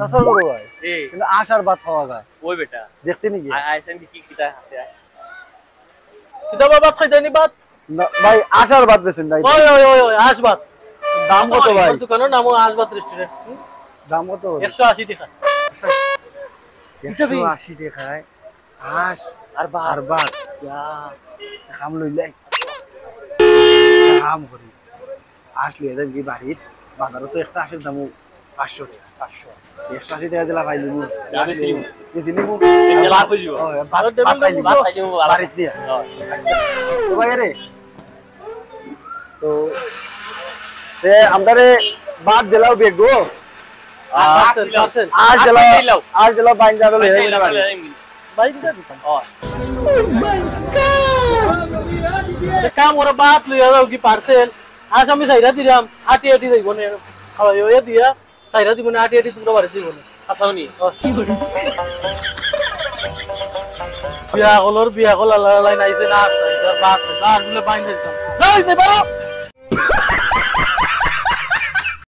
তাছাড়া বড় ভাই কিন্তু আশার ভাত খাওয়া যায় ওই বেটা দেখতে নাকি আইছেন কি কিতা আছে কিতা বাবা খাইতানি ভাত ভাই আশার ভাত বেছেন ভাই ওই ওই ওই ওই আশ ভাত দাম কত ভাই দোকানের নাম আশ ভাত রেস্টুরেন্ট দাম কত 180 টাকা 180 টাকায় হাঁস আর ভাত খাম লইলাই কাম করি হাঁস লইয়া যাবি কি বাড়িত বাজারে তো একটা হাঁসের দাম 500 টাকা 180 টাকা দিলা পাইলি মু দিলি মু জেলা কইও ভাত খাইও বাড়িত দিয়া তো ভাই রে তো আমদারে ভাত দিলাও বেগো आज दिला बाइन जाबे ले बाइन का दुकान काम और बात लिया जाओ की पार्सल आज আমি সাইরা দিলাম 80 যাইব না খাওয়াইও এ দিয়া সাইরা দিব না 80 তোমরা বাড়ি দিব না আসাওনি কি বলি বিয়া কল আল্লাহ নাইছে না বাত আর বলে বাইন দিতাম যাইতে পারো